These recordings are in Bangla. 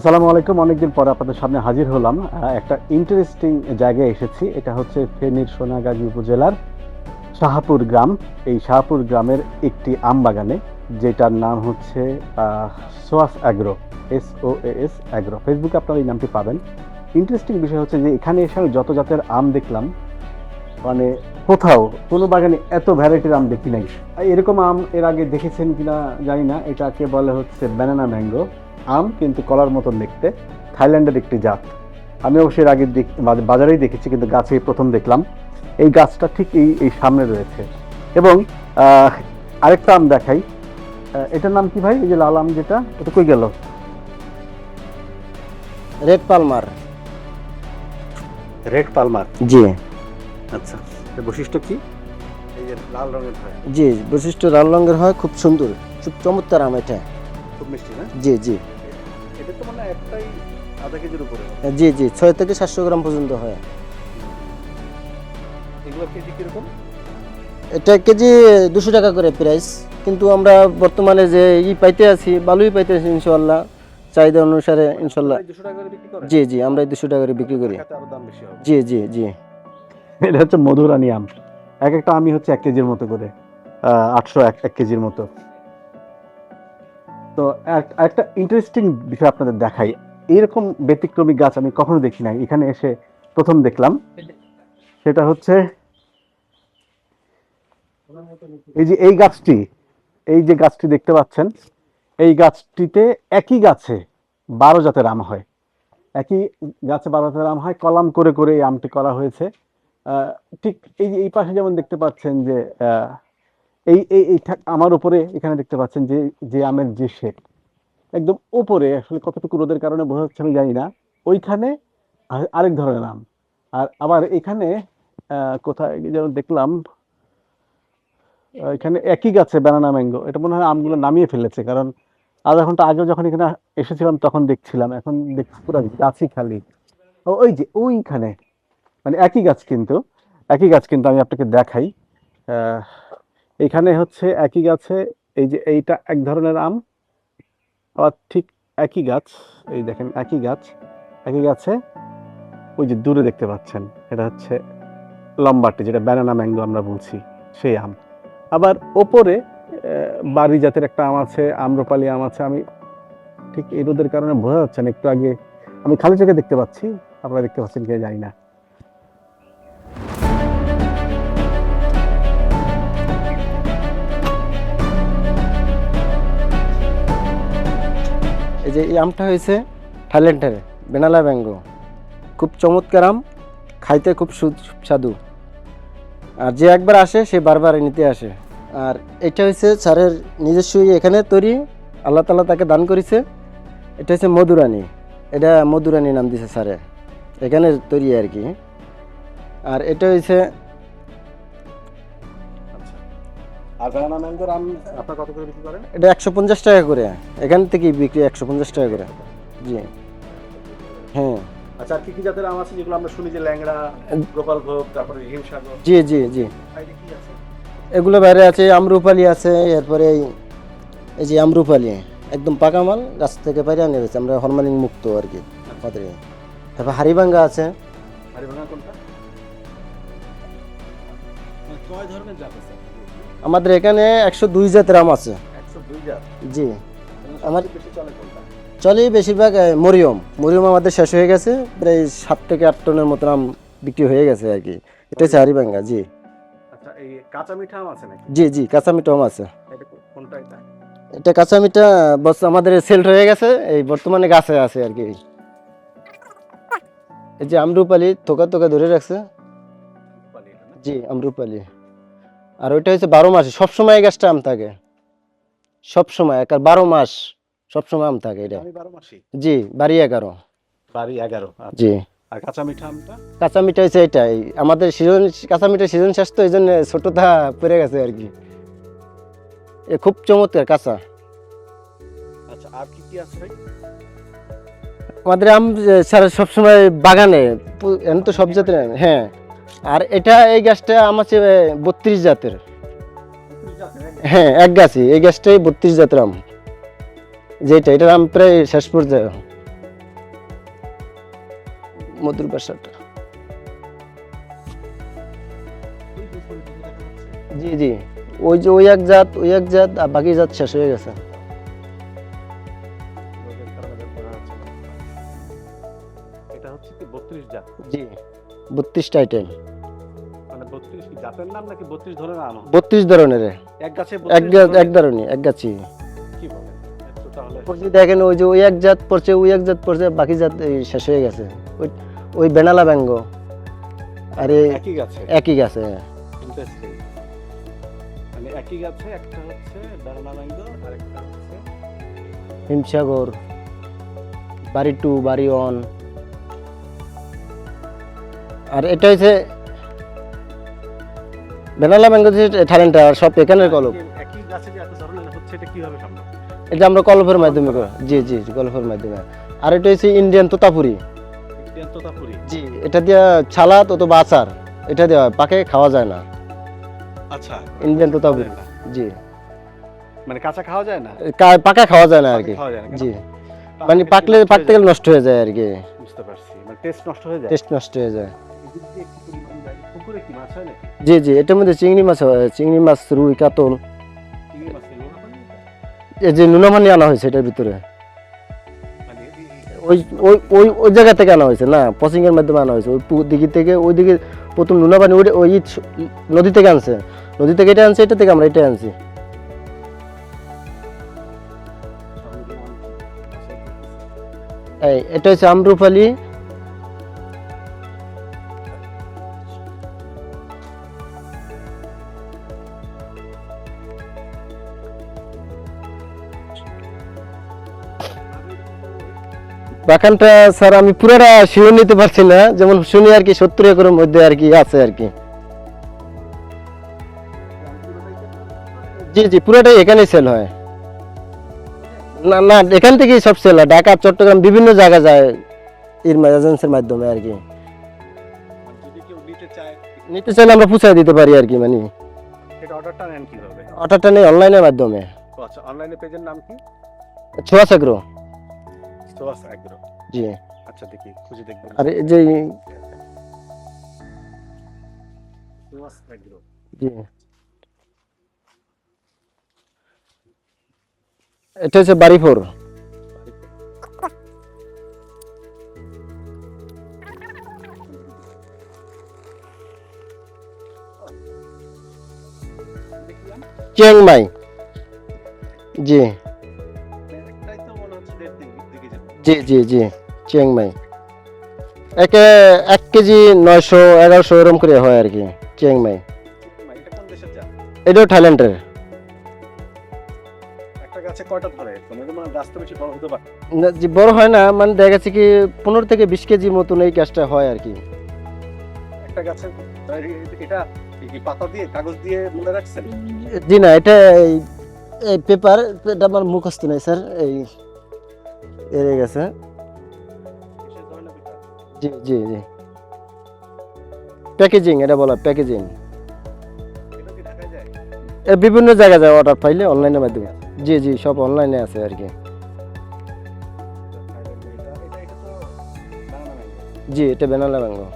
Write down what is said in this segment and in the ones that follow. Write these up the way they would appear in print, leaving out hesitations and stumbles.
আসসালামু আলাইকুম। অনেকদিন পরে আপনাদের সামনে হাজির হলাম। একটা ইন্টারেস্টিং জায়গায় এসেছি। এটা হচ্ছে ফেনীর সোনাগাজী উপজেলার শাহপুর গ্রাম। এই শাহপুর গ্রামের একটি আম বাগানে, যেটার নাম হচ্ছে সোয়াস অ্যাগ্রো, SOAS অ্যাগ্রো। ফেসবুকে আপনারা এই নামটি পাবেন। ইন্টারেস্টিং বিষয় হচ্ছে যে এখানে এসে আমি যত জাতের আম দেখলাম, মানে কোথাও কোনো বাগানে এত ভ্যারাইটির আম দেখি নাই। এরকম আম এর আগে দেখেছেন কিনা জানি না। এটাকে বলে হচ্ছে ব্যানানা ম্যাঙ্গো আম, কিন্তু কলার মতন দেখতে। থাইল্যান্ডের একটি জাত। আমি অবশ্যই এর আগে বাজারেই দেখেছি, কিন্তু গাছে এই প্রথম দেখলাম। এই গাছটা ঠিক এই এই সামনে রয়েছে। এবং আরেকটা আম দেখাই। এটার নাম কি ভাই? এই যে লাল আম যেটা, এটা কই গেল? Red palmer. Red palmer. জি আচ্ছা, এর বৈশিষ্ট্য কি? এই যে লাল রঙের হয়, জি, বৈশিষ্ট্য লাল রঙের হয়, খুব সুন্দর, খুব চমৎকার আম এটা। খুব মিষ্টি না? জি জি এটা তো মানে একটাই আধা কেজির উপরে। জি জি 6 থেকে 700 গ্রাম পর্যন্ত হয়। এগুলো কেজি কিরকম? এটা কেজি 200 টাকা করে প্রাইস, কিন্তু আমরা বর্তমানে যে পাইতে আছি, ভালোই পাইতে আছি ইনশাআল্লাহ, চাহিদা অনুসারে ইনশাআল্লাহ। 200 টাকা করে বিক্রি করে? জি জি, আমরা 200 টাকা করে বিক্রি করি। ঢাকাতে আরো দাম বেশি হবে। জি জি জি এটা হচ্ছে মধুরানী আম। এক একটা আমই হচ্ছে 1 কেজির মতো করে, 800 এক কেজির মতো। তো একটা ইন্টারেস্টিং বিষয় আপনাদের দেখাই। এরকম ব্যতিক্রমী গাছ আমি কখনো দেখি নাই, এখানে এসে প্রথম দেখলাম। সেটা হচ্ছে এই যে এই গাছটি, এই যে গাছটি দেখতে পাচ্ছেন, এই গাছটিতে একই গাছে 12 জাতের আম হয়। একই গাছে 12 জাতের আম হয়, কলাম করে করে এই আমটি করা হয়েছে। ঠিক এই যে এই পাশে যেমন দেখতে পাচ্ছেন যে আমার উপরে এখানে দেখতে পাচ্ছেন যে যে আমের যে শেপ, একদম উপরে আসলে কতটুকু রোদের কারণে বোঝা যাচ্ছে আমি জানি না, ওইখানে আরেক ধরনের আম। আর আবার এখানে কোথায় যেন দেখলাম, এখানে একই গাছে ব্যানানা ম্যাঙ্গো। এটা মনে হয় আমগুলো নামিয়ে ফেলেছে, কারণ আধা ঘন্টা আগে যখন এখানে এসেছিলাম তখন দেখছিলাম, এখন দেখছি পুরো গাছই খালি। ওই যে ওইখানে, মানে একই গাছ কিন্তু, একই গাছ কিন্তু আমি আপনাকে দেখাই। আহ, এখানে হচ্ছে একই গাছে, এই যে এইটা এক ধরনের আম, আবার ঠিক একই গাছ, এই দেখেন একই গাছ, একই গাছে ওই যে দূরে দেখতে পাচ্ছেন, এটা হচ্ছে লম্বাটে, যেটা ব্যানানা ম্যাঙ্গো আমরা বলছি, সেই আম। আবার ওপরে বাড়ি জাতের একটা আম আছে, আম্রপালি আম আছে। আমি ঠিক এই রোদের কারণে বোঝা যাচ্ছে না, একটু আগে আমি খালি চোখে দেখতে পাচ্ছি, আপনারা দেখতে পাচ্ছেন কি জানি না। এই যে এই আমটা হয়েছে থাইল্যান্ডের বেনালা ম্যাঙ্গো, খুব চমৎকার আম, খাইতে খুব সুস্বাদু। আর যে একবার আসে সে বারবার নিতে আসে। আর এটা হচ্ছে স্যারের নিজস্ব এখানে তৈরি, আল্লাহ তাআলা তাকে দান করেছে। এটা হচ্ছে মধুরানী, এটা মধুরানী নাম দিয়েছে স্যারে, এখানে তৈরি আর কি। আর এটা হচ্ছে আর ব্যানানা ম্যাঙ্গোর আম আপনারা কত করে বিক্রি করেন? এটা 150 টাকা করে, এখান থেকে বিক্রি 150 টাকা করে। জি হ্যাঁ। আচ্ছা, আর কি কি জাতের আম আছে যেগুলো আমরা শুনি, যে ল্যাংড়া, গোপালভোগ, তারপরে হিমসাগর? জি জি জি বাইরে কি আছে? এগুলো বাইরে আছে, আম্রপালি আছে, এরপরে এই যে আম্রপালি একদম পাকা মাল, গাছ থেকে বাইরে আনে হয়েছে, আমরা হরমালিন মুক্ত আর কি আমাদের। তারপর হাড়িভাঙ্গা আছে। হাড়িভাঙা কোনটা? কয় ধরনের জাত আছে? আমাদের এখানে 102 জাতের আম আছে। 102 জাত? জি। আমার বেশি চলে কোনটা? চলে বেশিরভাগ মরিয়ম। মরিয়ম আমাদের শেষ হয়ে গেছে, প্রায় 7 থেকে 8 টনের মতো আম বিক্রি হয়ে গেছে আর কি। এটা হচ্ছে হাড়িভাঙ্গা। জি। আচ্ছা, এই কাঁচা মিঠা আম আছে নাকি? জি জি কাঁচা মিঠা আম আছে। এটা কোনটা? এটা এটা কাঁচা মিঠা বস আমাদের সেল হয়ে গেছে, এই বর্তমানে গাছে আছে আর কি। এই যে আম্রপালি থোকা থোকা ধরে রাখছে। জি আম্রপালি। আর ওইটা হচ্ছে 12 মাস, সবসময় এই গাছটা আম থাকে, সবসময়, এক 12 মাস সবসময় আম থাকে এটা। আমি 12 মাসি। জি, বাড়ি 11। বাড়ি 11। জি। আর কাঁচা মিঠা আমটা? কাঁচা মিঠা হচ্ছে এটাই আমাদের সিজন, কাঁচা মিঠা সিজন শেষ তো, এই জন্য ছোটটা পড়ে গেছে আর কি। এ খুব চমৎকার কাঁচা। আচ্ছা, আর কি কি আছে ভাই? আমাদের আম স্যার সবসময় বাগানে, এখন তো সব জাতের। হ্যাঁ। আর এটা এই গাছটা আম আছে 32 জাতের। হ্যাঁ, এক গাছই, এই গাছটাই 32 জাতের আম, যেটা এটার আম প্রায় শেষ পর্যায়ে। মধুর বাসাটা। জি জি, ওই যে ওই এক জাত আর বাকি জাত শেষ হয়ে গেছে। এটা হচ্ছে কি 32 জাত? জি, 32টা আইটেম। মানে 32 কি জাতের নাম নাকি 32 ধরনের আম? 32 ধরনের, এক গাছে এক ধরনের, এক গাছি। কি বলে? তো তাহলে ওই যে দেখেন, ওই যে ওই এক জাত পড়ছে, বাকি জাত এই শেষ হয়ে গেছে। ওই বেনালা ব্যাঙ্গো আরে একই গাছে? একই গাছে। ইন্টারেস্টিং। মানে একই গাছে একটা হচ্ছে বেনানা ম্যাঙ্গো আর একটা হচ্ছে হিমসাগর, বাড়ি 2, বাড়ি 1। আর এটা হচ্ছে বেনালা ম্যাঙ্গো, থাইল্যান্ডটা সব এখানের কলম। একই গাছে যে এত ধরনের হচ্ছে এটা কিভাবে সম্ভব? এটা আমরা কলফের মাধ্যমে করি। জি জি, কলফের মাধ্যমে। আর এটা হচ্ছে ইন্ডিয়ান তোতাপুরি। ইন্ডিয়ান তোতাপুরি? জি, এটা দিয়ে ছালাত অথবা আচার এটা দেওয়া হয়, পাকে খাওয়া যায় না। আচ্ছা, ইন্ডিয়ান তোতাপুরি। জি, মানে কাঁচা খাওয়া যায় না? পাকা খাওয়া যায় না আর কি। খাওয়া যায় না কেন? জি, মানে পাকতে গেলে নষ্ট হয়ে যায় আর কি। বুঝতে পারছি, মানে টেস্ট নষ্ট হয়ে যায়। টেস্ট নষ্ট হয়ে যায়। এদিক দিয়ে একটু পরিমাণ যায়। পুকুরে কি মাছ হয় নাকি? জি জি, এটার মধ্যে চিংড়ি মাছ হয়, চিংড়ি মাছ, রুই, কাতল। চিংড়ি মাছ লোনা পানি? এই যে নুনামানি আনা হয়েছে এটার ভিতরে, মানে ওই ওই ওই ওই জায়গা থেকে আনা হয়েছে না, পচিং এর মাধ্যমে আনা হয়েছে। ওই দিকে থেকে ওই দিকে প্রথম নুনাপানি ওই নদী থেকে আনছে, নদী থেকে এটা আনছে, এটা থেকে আমরা এটা আনছি। এটা হচ্ছে আমরুপালি। বাগানটা স্যার আমি পুরোটা শিওর নিতে পারছি না, যেমন শুনি আর কি 70 একরের মধ্যে আর কি আছে আর কি। জি জি, পুরোটাই এখানেই সেল হয়। না না, এখান থেকেই সব সেল হয়, ঢাকা, চট্টগ্রাম, বিভিন্ন জায়গায় যায় এজেন্সির মাধ্যমে আর কি। যদি কেউ নিতে চাইলে আমরা পৌঁছায় দিতে পারি আর কি। মানে এটা অর্ডারটা নেন কিভাবে? অর্ডারটা নেই অনলাইনের মাধ্যমে। আচ্ছা, অনলাইনে পেজের নাম কি? ছোঁয়াশ এগ্রো। সোয়াস এগ্রো। জি। আচ্ছা, দেখি খুঁজে দেখব। আর এই যে সোয়াস এগ্রো। জি, এটা হচ্ছে বাড়ি 4। চিংমাই। জি একটাই তো মনে হচ্ছে 1.5 দিকে যাবে। জি জি জি, চিংমাই। 1 কেজি 900 1100 এরকম করে হয় আর কি চিংমাই। এটা কোন দেশের জাত? এটাও থাইল্যান্ডের। একটা গাছে কয়টা ধরে? তোমার মানে গাছ তো বেশি বড় হতে পারে না, জি বড় হয় না, মানে দেখা যাচ্ছে কি 15 থেকে 20 কেজি মতন এই গাছটা হয় আর কি। একটা গাছে। এটা কি পাতা দিয়ে, কাগজ দিয়ে মুড়ে রাখছেন? জি না, এটা এই পেপার, এটা আমার মুখস্থ নেই স্যার, এই এড়ে গেছে। কিসের ধরনের পেপার? জি জি জি, প্যাকেজিং এটা বলা, প্যাকেজিং। এটা কি ঢাকায় যায়? বিভিন্ন জায়গায় যায় অর্ডার পাইলে অনলাইনের মাধ্যমে। জি জি, সব অনলাইনে আছে আর কি। এটা তো বানানা ম্যাঙ্গো। জি, এটা বেনালা ম্যাঙ্গো।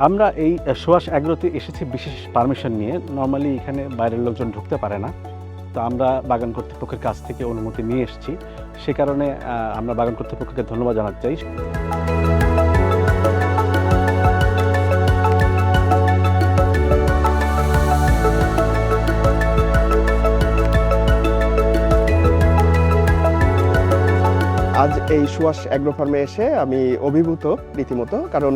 আমরা এই সোয়াস এগ্রোতে এসেছি বিশেষ পারমিশন নিয়ে। নর্মালি এখানে বাইরের লোকজন ঢুকতে পারে না, তো আমরা বাগান কর্তৃপক্ষের কাছ থেকে অনুমতি নিয়ে এসেছি। সে কারণে আমরা বাগান কর্তৃপক্ষকে ধন্যবাদ জানাতে চাই। আজ এই সুয়াস অ্যাগ্রো ফার্মে এসে আমি অভিভূত রীতিমতো, কারণ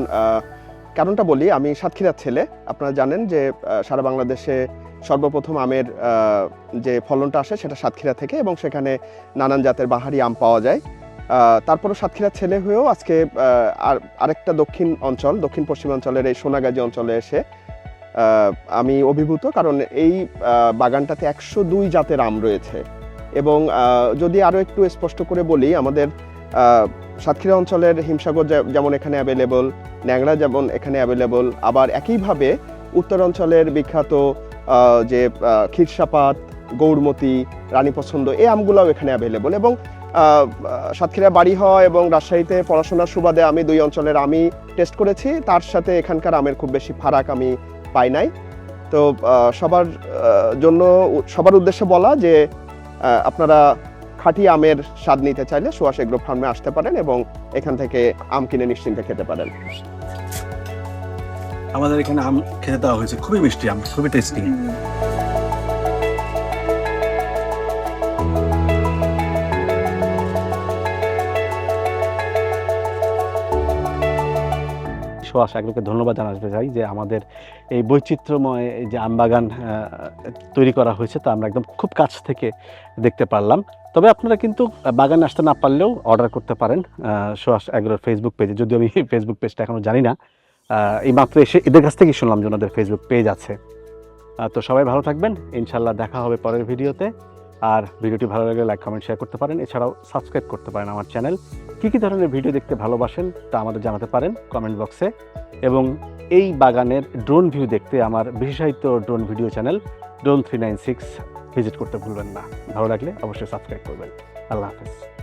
কারণটা বলি, আমি সাতক্ষীরার ছেলে। আপনারা জানেন যে সারা বাংলাদেশে সর্বপ্রথম আমের যে ফলনটা আসে সেটা সাতক্ষীরা থেকে, এবং সেখানে নানান জাতের বাহারি আম পাওয়া যায়। তারপরও সাতক্ষীরার ছেলে হয়েও আজকে আরেকটা দক্ষিণ পশ্চিমাঞ্চলের এই সোনাগাজী অঞ্চলে এসে আমি অভিভূত, কারণ এই বাগানটাতে 102 জাতের আম রয়েছে। এবং যদি আরও একটু স্পষ্ট করে বলি, আমাদের সাতক্ষীরা অঞ্চলের হিমসাগর যেমন এখানে অ্যাভেলেবল, ন্যাংরা যেমন এখানে অ্যাভেলেবল, আবার একইভাবে উত্তর অঞ্চলের বিখ্যাত যে ক্ষীরসাপাত, গৌরমতি, রানী পছন্দ, এই আমগুলোও এখানে অ্যাভেলেবল। এবং সাতক্ষীরা বাড়ি হওয়া এবং রাজশাহীতে পড়াশোনার সুবাদে আমি দুই অঞ্চলের আমি টেস্ট করেছি, তার সাথে এখানকার আমের খুব বেশি ফারাক আমি পাই নাই। তো সবার উদ্দেশ্যে বলা যে আপনারা খাঁটি আমের স্বাদ নিতে চাইলে সুহাস এগ্রো ফার্মে আসতে পারেন এবং এখান থেকে আম কিনে নিশ্চিন্তে খেতে পারেন। আমাদের এখানে আম খেতে দেওয়া হয়েছে, খুবই মিষ্টি আম, খুবই টেস্টি। সুহাস এগ্রোকে ধন্যবাদ জানাতে চাই যে আমাদের এই বৈচিত্র্যময় যে আমবাগান তৈরি করা হয়েছে তা আমরা একদম খুব কাছ থেকে দেখতে পারলাম। তবে আপনারা কিন্তু বাগানে আসতে না পারলেও অর্ডার করতে পারেন সুহাস এগ্রোর ফেসবুক পেজে, যদিও আমি ফেসবুক পেজটা এখনও জানি না, এই মাত্র এসে এদের কাছ থেকেই শুনলাম যে ওনাদের ফেসবুক পেজ আছে। তো সবাই ভালো থাকবেন, ইনশাল্লাহ দেখা হবে পরের ভিডিওতে। আর ভিডিওটি ভালো লাগলে লাইক কমেন্ট শেয়ার করতে পারেন, এছাড়াও সাবস্ক্রাইব করতে পারেন আমার চ্যানেল। কী কী ধরনের ভিডিও দেখতে ভালোবাসেন তা আমাদের জানাতে পারেন কমেন্ট বক্সে। এবং এই বাগানের ড্রোন ভিউ দেখতে আমার বিশেষায়িত drone video channel drone 396 visit করতে ভুলবেন না। ভালো লাগলে অবশ্যই সাবস্ক্রাইব করবেন। আল্লাহ হাফেজ।